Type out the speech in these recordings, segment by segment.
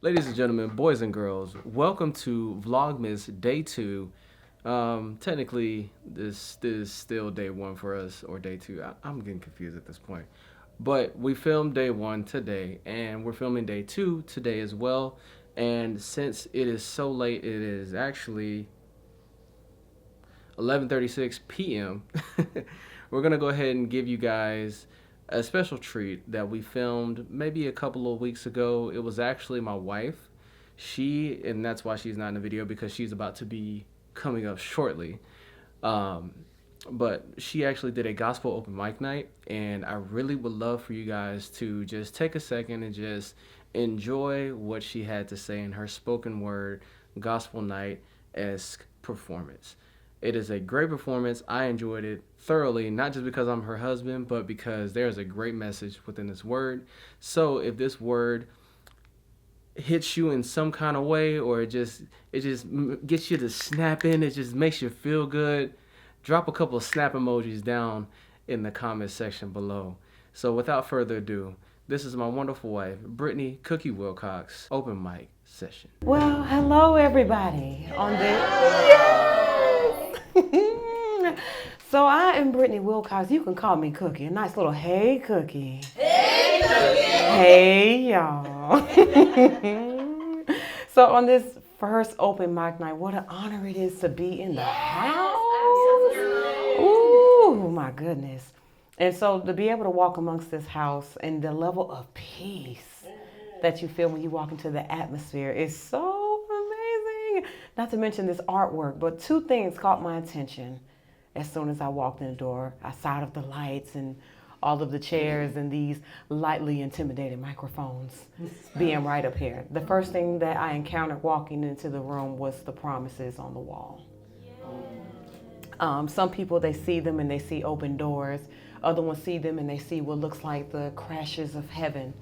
Ladies and gentlemen, boys and girls, welcome to Vlogmas Day 2. Technically, this is still Day 1 for us, or Day 2. I'm getting confused at this point. But we filmed Day 1 today, and we're filming Day 2 today as well. And since it is so late, it is actually 11:36 p.m. We're gonna go ahead and give you guys a special treat that we filmed maybe a couple of weeks ago. It was actually my wife. And that's why she's not in the video, because she's about to be coming up shortly. But she actually did a gospel open mic night, and I really would love for you guys to just take a second and just enjoy what she had to say in her spoken word gospel night-esque performance. It is a great performance. I enjoyed it thoroughly, not just because I'm her husband, but because there's a great message within this word. So if this word hits you in some kind of way, or it just gets you to snap in, it just makes you feel good, drop a couple of snap emojis down in the comment section below. So without further ado, this is my wonderful wife, Brittany Cookie Wilcox, open mic session. Well, hello everybody on this. Yes! So I am Brittany Wilcox. You can call me Cookie. A nice little hey Cookie. Hey Cookie. Hey y'all. So on this first open mic night, what an honor it is to be in the house. Ooh, my goodness. And so to be able to walk amongst this house and the level of peace that you feel when you walk into the atmosphere is so amazing. Not to mention this artwork, but two things caught my attention as soon as I walked in the door, outside of the lights and all of the chairs and these lightly intimidating microphones being right up here. The first thing that I encountered walking into the room was the promises on the wall. Some people, they see them and they see open doors. Other ones see them and they see what looks like the crashes of heaven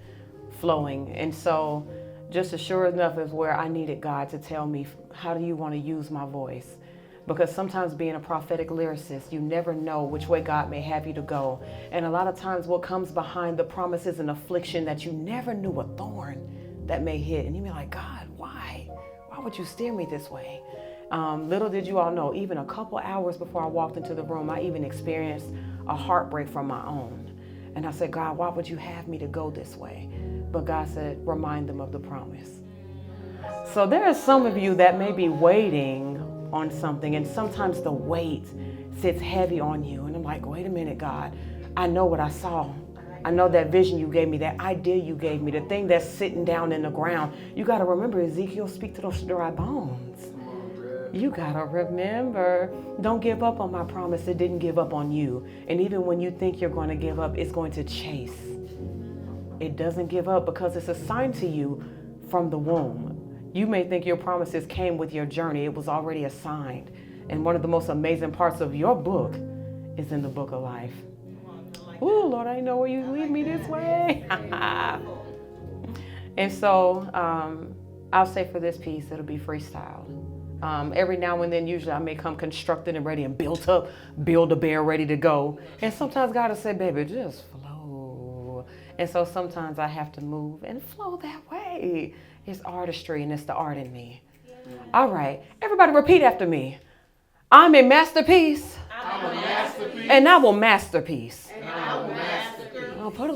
flowing. And so just as sure enough as where I needed God to tell me, how do you want to use my voice? Because sometimes being a prophetic lyricist, you never know which way God may have you to go. And a lot of times what comes behind the promises and affliction that you never knew, a thorn that may hit. And you be like, God, why? Why would you steer me this way? Little did you all know, even a couple hours before I walked into the room, I even experienced a heartbreak from my own. And I said, God, why would you have me to go this way? But God said, remind them of the promise. So there are some of you that may be waiting on something, and sometimes the weight sits heavy on you. And I'm like, wait a minute, God, I know what I saw. I know that vision you gave me, that idea you gave me, the thing that's sitting down in the ground. You got to remember, Ezekiel, speak to those dry bones. You got to remember, don't give up on my promise. It didn't give up on you. And even when you think you're going to give up, it's going to chase. It doesn't give up because it's assigned to you from the womb. You may think your promises came with your journey. It was already assigned. And one of the most amazing parts of your book is in the book of life. Ooh, Lord, I know where you lead me this way. And so I'll say for this piece, it'll be freestyle. Every now and then, usually I may come constructed and ready and built up, Build-A-Bear ready to go. And sometimes God will say, baby, just flow. And so sometimes I have to move and flow that way. It's artistry, and it's the art in me. All right, everybody repeat after me. I'm a masterpiece. I'm a masterpiece. And I will masterpiece. And I will masterpiece. Oh, put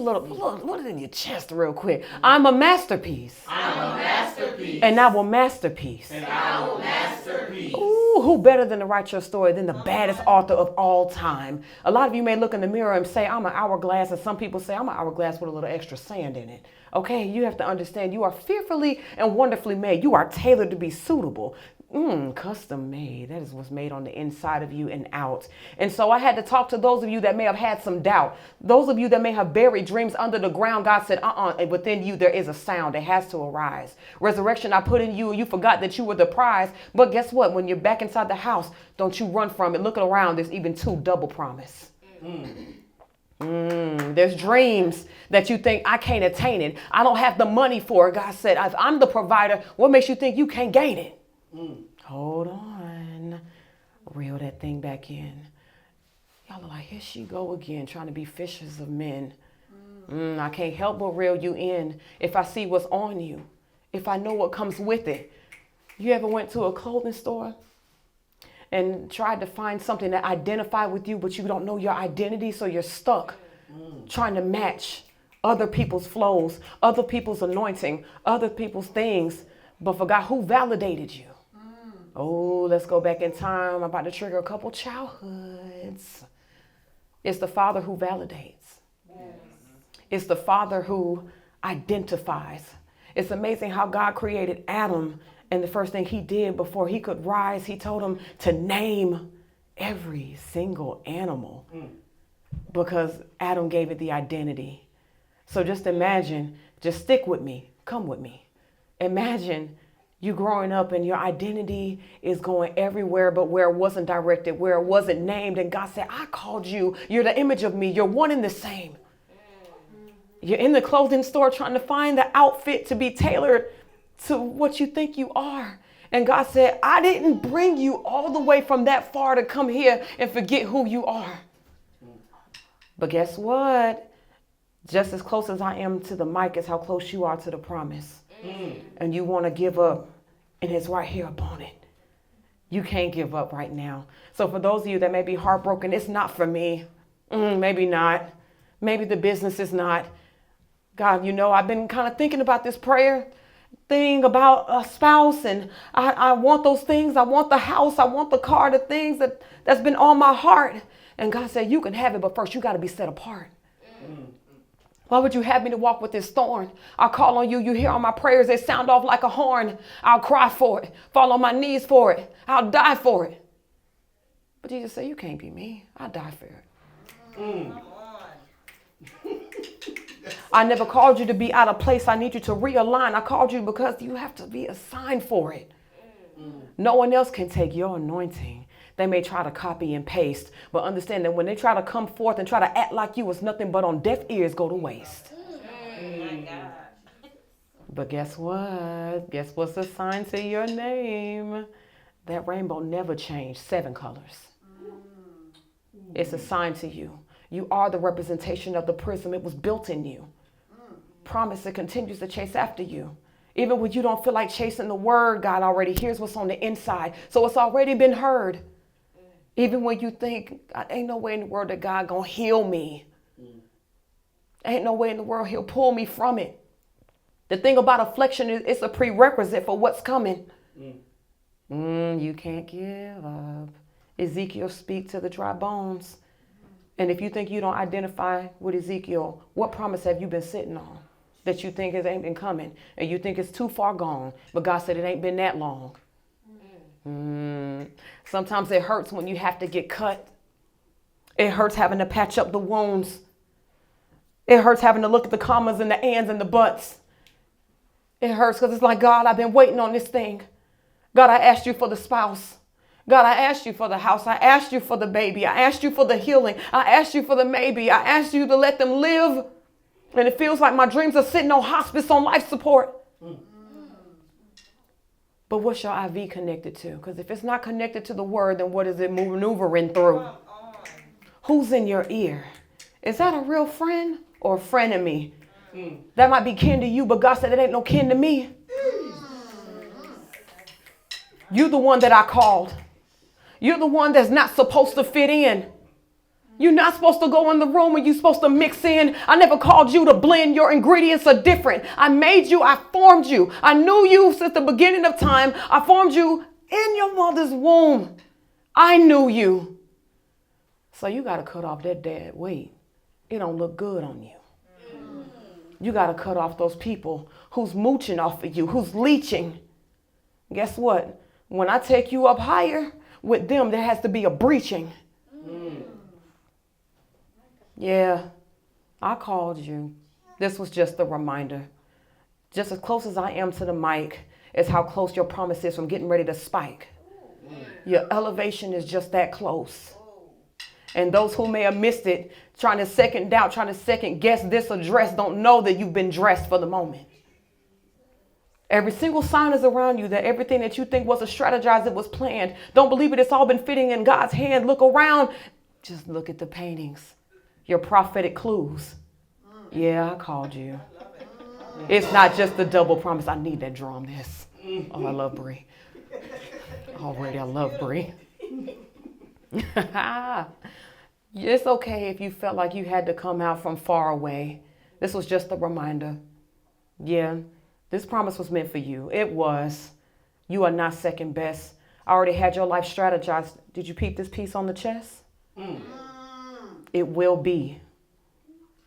it in your chest real quick. I'm a masterpiece. I'm a masterpiece. And I will masterpiece. And I will masterpiece. Ooh, who better than to write your story than the baddest author of all time? A lot of you may look in the mirror and say, I'm an hourglass, and some people say, I'm an hourglass with a little extra sand in it. Okay, you have to understand, you are fearfully and wonderfully made. You are tailored to be suitable. Custom made. That is what's made on the inside of you and out. And so I had to talk to those of you that may have had some doubt. Those of you that may have buried dreams under the ground. God said, and within you there is a sound. It has to arise. Resurrection I put in you, and you forgot that you were the prize. But guess what? When you're back inside the house, don't you run from it. Looking around, there's even two double promise. There's dreams that you think, I can't attain it. I don't have the money for it. God said, if I'm the provider, what makes you think you can't gain it? Hold on. Reel that thing back in. Y'all are like, here she go again, trying to be fishers of men. I can't help but reel you in if I see what's on you. if I know what comes with it. You ever went to a clothing store and tried to find something that identified with you, but you don't know your identity, so you're stuck trying to match other people's flows, other people's anointing, other people's things, but forgot who validated you. Oh, let's go back in time. I'm about to trigger a couple childhoods. It's the Father who validates. It's the Father who identifies. It's amazing how God created Adam, and the first thing he did before he could rise, he told him to name every single animal because Adam gave it the identity. So just imagine, just stick with me, come with me. Imagine you growing up and your identity is going everywhere but where it wasn't directed, where it wasn't named. And God said, I called you. You're the image of me. You're one and the same. You're in the clothing store trying to find the outfit to be tailored to what you think you are. And God said, I didn't bring you all the way from that far to come here and forget who you are. But guess what? Just as close as I am to the mic is how close you are to the promise. And you want to give up, and it's right here upon it. You can't give up right now. So for those of you that may be heartbroken, it's not for me. Maybe not. Maybe the business is not. God, you know, I've been kind of thinking about this prayer thing about a spouse, and I want those things. I want the house. I want the car, the things that's been on my heart. And God said, you can have it, but first you got to be set apart. Why would you have me to walk with this thorn? I'll call on you. You hear all my prayers. They sound off like a horn. I'll cry for it. Fall on my knees for it. I'll die for it. But Jesus said, you can't be me. I'll die for it. I never called you to be out of place. I need you to realign. I called you because you have to be assigned for it. No one else can take your anointing. They may try to copy and paste, but understand that when they try to come forth and try to act like you was nothing but on deaf ears, go to waste. But guess what? Guess what's assigned to your name? That rainbow never changed. 7 colors. It's assigned to you. You are the representation of the prism. It was built in you. Promise it continues to chase after you. Even when you don't feel like chasing the word, God already hears what's on the inside. So it's already been heard. Even when you think, ain't no way in the world that God gonna heal me. Ain't no way in the world he'll pull me from it. The thing about affliction is it's a prerequisite for what's coming. You can't give up. Ezekiel speak to the dry bones. And if you think you don't identify with Ezekiel, what promise have you been sitting on that you think it ain't been coming? And you think it's too far gone, but God said it ain't been that long. Sometimes it hurts when you have to get cut. It hurts having to patch up the wounds. It hurts having to look at the commas and the ands and the buts. It hurts because it's like, God, I've been waiting on this thing. God, I asked you for the spouse. God, I asked you for the house. I asked you for the baby. I asked you for the healing. I asked you for the maybe. I asked you to let them live. And it feels like my dreams are sitting on hospice on life support. But what's your IV connected to? Because if it's not connected to the word, then what is it maneuvering through? Who's in your ear? Is that a real friend or a frenemy? That might be kin to you, but God said it ain't no kin to me. You're the one that I called. You're the one that's not supposed to fit in. You're not supposed to go in the room and you're supposed to mix in. I never called you to blend. Your ingredients are different. I made you. I formed you. I knew you since the beginning of time. I formed you in your mother's womb. I knew you. So you got to cut off that dead weight. It don't look good on you. You got to cut off those people who's mooching off of you, who's leeching. Guess what? When I take you up higher with them, there has to be a breaching. Yeah, I called you. This was just a reminder. Just as close as I am to the mic is how close your promise is from getting ready to spike. Your elevation is just that close. And those who may have missed it, trying to second guess this address, don't know that you've been dressed for the moment. Every single sign is around you that everything that you think wasn't strategized, it was planned. Don't believe it. It's all been fitting in God's hand. Look around. Just look at the paintings. Your prophetic clues. Yeah, I called you. It's not just the double promise. I need that drum. This. Oh, I love Bree. Already, I love Bree. It's okay if you felt like you had to come out from far away. This was just a reminder. Yeah, this promise was meant for you. It was. You are not second best. I already had your life strategized. Did you peep this piece on the chest? It will be.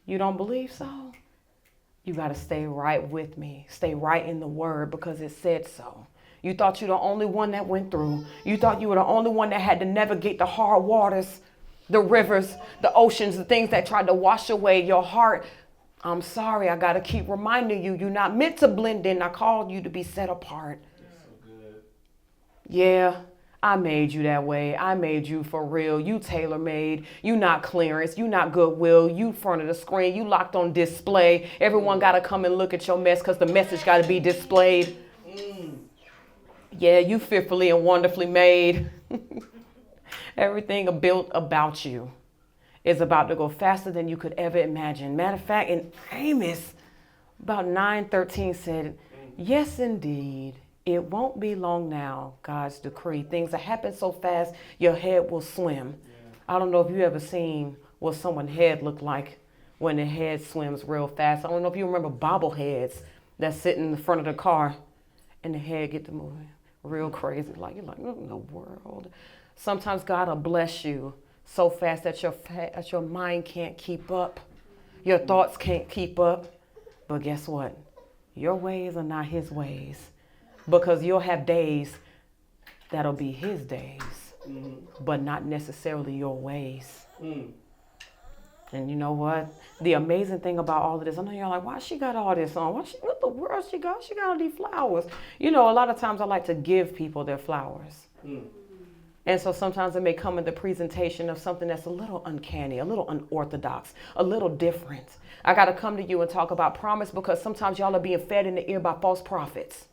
You don't believe so? You got to stay right with me. Stay right in the word because it said so. You thought you were the only one that went through. You thought you were the only one that had to navigate the hard waters, the rivers, the oceans, the things that tried to wash away your heart. I'm sorry. I got to keep reminding you, you're not meant to blend in. I called you to be set apart. Yeah, I made you that way. I made you for real. You tailor-made. You not clearance. You not goodwill. You front of the screen. You locked on display. Everyone got to come and look at your mess because the message got to be displayed. Yeah, you fearfully and wonderfully made. Everything built about you is about to go faster than you could ever imagine. Matter of fact, in Amos, about 9:13 said, yes, indeed. It won't be long now, God's decree. Things that happen so fast, your head will swim. I don't know if you ever seen what someone's head look like when their head swims real fast. I don't know if you remember bobbleheads that sit in the front of the car and the head get to moving real crazy. Like you're like, what in the world? Sometimes God will bless you so fast that your mind can't keep up. Your thoughts can't keep up. But guess what? Your ways are not his ways. Because you'll have days that'll be his days, but not necessarily your ways. And you know what? The amazing thing about all of this, I know you're like, why she got all this on? What the world she got? She got all these flowers. You know, a lot of times I like to give people their flowers. And so sometimes it may come in the presentation of something that's a little uncanny, a little unorthodox, a little different. I got to come to you and talk about promise because sometimes y'all are being fed in the ear by false prophets.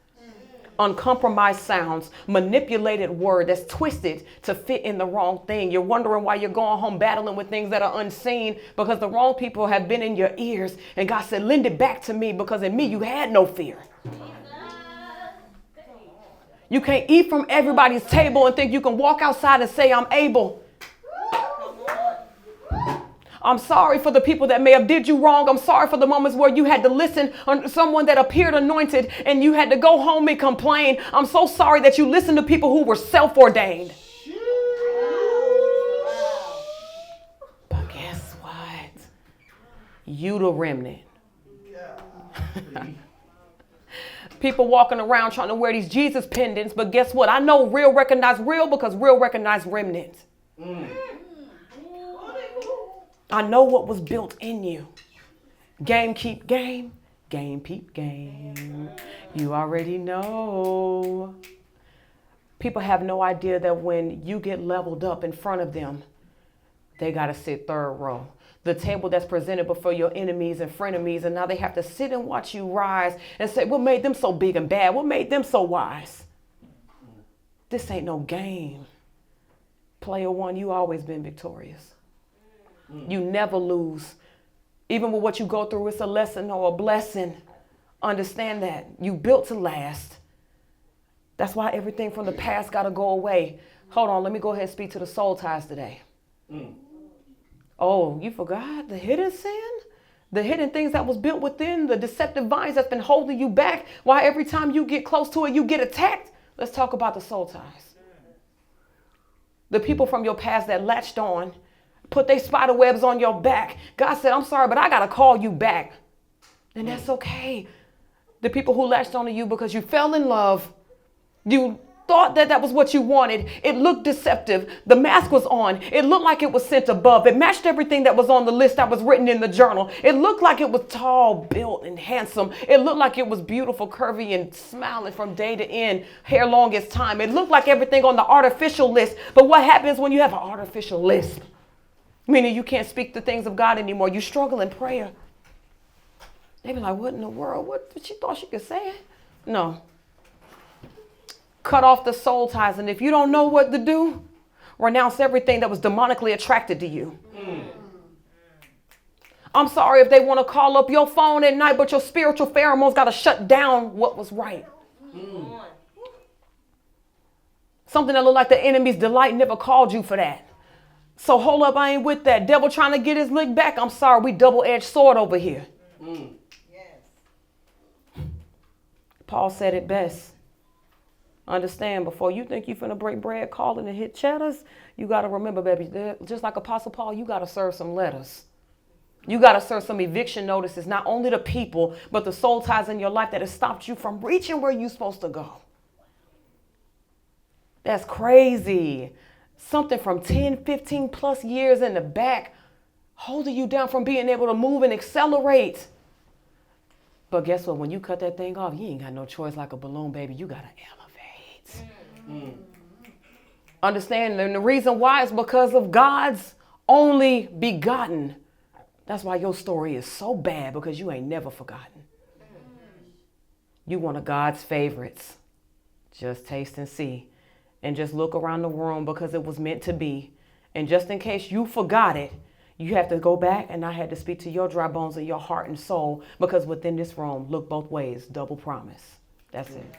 Uncompromised sounds, manipulated word that's twisted to fit in the wrong thing. You're wondering why you're going home battling with things that are unseen because the wrong people have been in your ears. And God said, lend it back to me because in me you had no fear. You can't eat from everybody's table and think you can walk outside and say, I'm able. I'm sorry for the people that may have did you wrong. I'm sorry for the moments where you had to listen on someone that appeared anointed and you had to go home and complain. I'm so sorry that you listened to people who were self-ordained. But guess what? You the remnant. People walking around trying to wear these Jesus pendants, but guess what? I know real recognize real because real recognize remnant. I know what was built in you. Game keep game. Game peep game. You already know. People have no idea that when you get leveled up in front of them, they got to sit third row. The table that's presented before your enemies and frenemies, and now they have to sit and watch you rise and say, what made them so big and bad? What made them so wise? This ain't no game. Player one, you always been victorious. You never lose. Even with what you go through, it's a lesson or a blessing. Understand that. You built to last. That's why everything from the past got to go away. Hold on, let me go ahead and speak to the soul ties today. Oh, you forgot the hidden sin? The hidden things that was built within, the deceptive vines that's been holding you back. Why every time you get close to it, you get attacked? Let's talk about the soul ties. The people from your past that latched on, put their spider webs on your back. God said, I'm sorry, but I got to call you back. And that's okay. The people who latched onto you because you fell in love, you thought that was what you wanted. It looked deceptive. The mask was on. It looked like it was sent above. It matched everything that was on the list that was written in the journal. It looked like it was tall, built, and handsome. It looked like it was beautiful, curvy, and smiling from day to end, hair long as time. It looked like everything on the artificial list. But what happens when you have an artificial list? Meaning you can't speak the things of God anymore. You struggle in prayer. They be like, what in the world? What she thought she could say it? No. Cut off the soul ties. And if you don't know what to do, renounce everything that was demonically attracted to you. I'm sorry if they want to call up your phone at night, but your spiritual pheromones got to shut down what was right. Something that looked like the enemy's delight never called you for that. So hold up, I ain't with that. Devil trying to get his lick back. I'm sorry, we double-edged sword over here. Paul said it best. Understand, before you think you're finna break bread, calling and hit cheddars, you got to remember, baby, just like Apostle Paul, you got to serve some letters. You got to serve some eviction notices, not only to people, but the soul ties in your life that has stopped you from reaching where you're supposed to go. That's crazy. Something from 10, 15 plus years in the back, holding you down from being able to move and accelerate. But guess what? When you cut that thing off, you ain't got no choice like a balloon, baby. You got to elevate. Understand? And the reason why is because of God's only begotten. That's why your story is so bad, because you ain't never forgotten. You one of God's favorites. Just taste and see. And just look around the room, because it was meant to be. And just in case you forgot it, you have to go back, and I had to speak to your dry bones and your heart and soul, because within this room, look both ways, double promise. That's it.